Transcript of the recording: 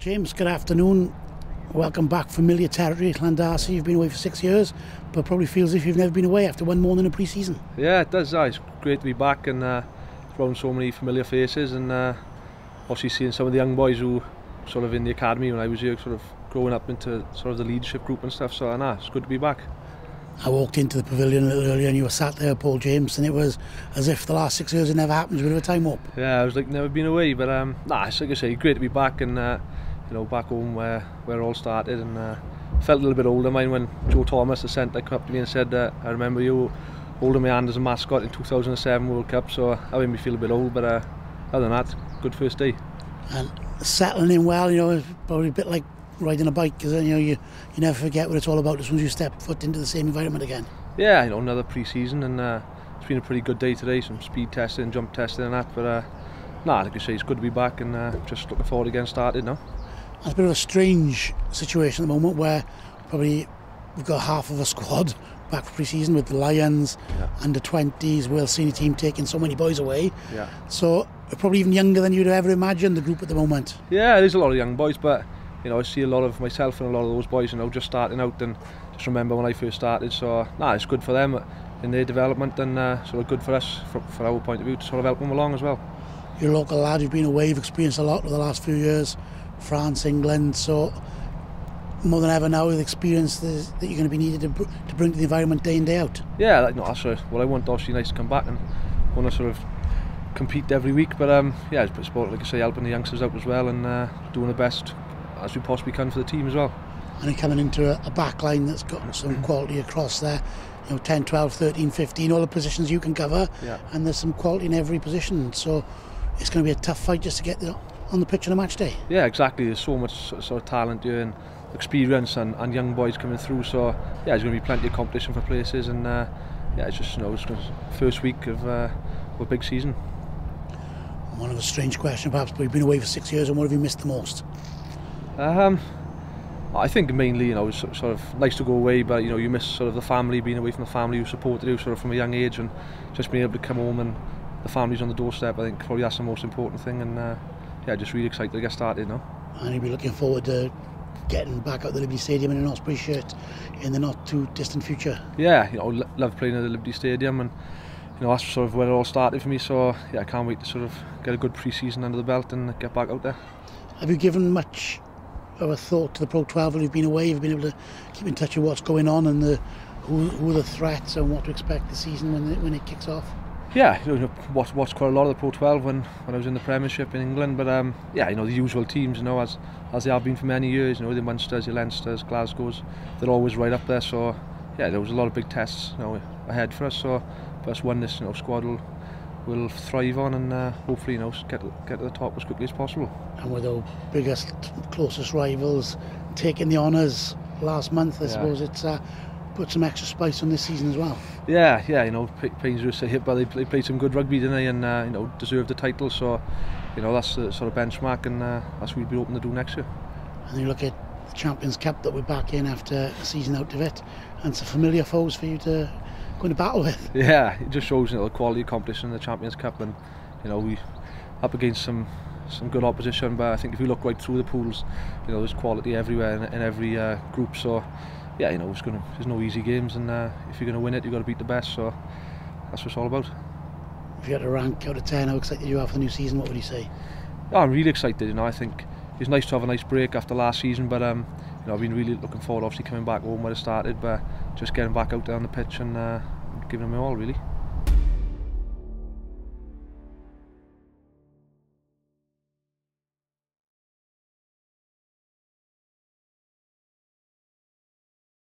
James, good afternoon. Welcome back, familiar territory at Llandarcy. You've been away for 6 years, but probably feels as if you've never been away after one morning in pre-season. Yeah, it does. It's great to be back and around so many familiar faces, and obviously seeing some of the young boys who sort of in the academy when I was here, sort of growing up into sort of the leadership group and stuff. So it's good to be back. I walked into the pavilion a little earlier and you were sat there, Paul James, and it was as if the last 6 years had never happened. It was a bit of a time up. Yeah, I was like never been away, but it's like I say, great to be back and back home where it all started, and felt a little bit older. Mine when Joe Thomas, the centre, come up to me and said, "I remember you holding my hand as a mascot in 2007 World Cup," so that made me feel a bit old. But other than that, good first day. And settling in well, it's probably a bit like riding a bike, because you never forget what it's all about as soon as you step foot into the same environment again. Yeah, another pre-season, and it's been a pretty good day today. Some speed testing, jump testing, and that. But like I say, it's good to be back, and just looking forward to getting started now. It's a bit of a strange situation at the moment where probably we've got half of a squad back for pre-season with the Lions, under 20s, World Senior team taking so many boys away. Yeah. So probably even younger than you'd ever imagined, the group at the moment. Yeah, there's a lot of young boys, but I see a lot of myself and a lot of those boys, just starting out, and just remember when I first started. So it's good for them in their development, and sort of good for us for our point of view to sort of help them along as well. You're a local lad, you've been away, you've experienced a lot over the last few years, France, England, so more than ever now with experience that you're going to be needed to bring to the environment day in, day out. Yeah, that's what I want. Obviously nice to come back and want to sort of compete every week, but it's about, like I say, helping the youngsters out as well, and doing the best as we possibly can for the team as well. And you're coming into a back line that's got some quality across there, 10, 12, 13, 15, all the positions you can cover, and there's some quality in every position, so it's going to be a tough fight just to get on the pitch on a match day. Yeah, exactly. There's so much sort of talent here and experience and young boys coming through, so there's going to be plenty of competition for places, and it's just it's first week of a big season. One of a strange question perhaps, but you've been away for 6 years, and what have you missed the most? I think mainly it's sort of nice to go away, but you miss sort of the family, being away from the family who supported you sort of from a young age, and just being able to come home and the family's on the doorstep. I think probably that's the most important thing, and just really excited to get started now. And you'll be looking forward to getting back out the Liberty Stadium in an Ospreys shirt in the not too distant future. Yeah, love playing at the Liberty Stadium, and that's sort of where it all started for me. So I can't wait to sort of get a good pre-season under the belt and get back out there. Have you given much of a thought to the Pro 12 while you've been away? Have you been able to keep in touch with what's going on and who are the threats and what to expect this season when it kicks off? Yeah, watched quite a lot of the Pro 12 when I was in the Premiership in England, but the usual teams, as they have been for many years, the Munsters, the Leinsters, Glasgows, they're always right up there. So there was a lot of big tests ahead for us. So plus one, this squad will thrive on, and hopefully get to the top as quickly as possible. And with our biggest, closest rivals taking the honours last month, I suppose it's put some extra spice on this season as well. Yeah, pains to say it, but they played some good rugby, didn't they, and deserved the title. So that's the sort of benchmark, and that's what we'll be hoping to do next year. And you look at the Champions Cup that we're back in after a season out of it, and some familiar foes for you to go into battle with. Yeah, it just shows the quality of competition in the Champions Cup, and we up against some good opposition. But I think if you look right through the pools, there's quality everywhere in every group. So there's no easy games, and if you're going to win it, you've got to beat the best. So that's what it's all about. If you had to rank out of 10 how excited you are for the new season, what would you say? I'm really excited. I think it's nice to have a nice break after last season, but I've been really looking forward, obviously coming back home where it started, but just getting back out there on the pitch and giving them it all, really.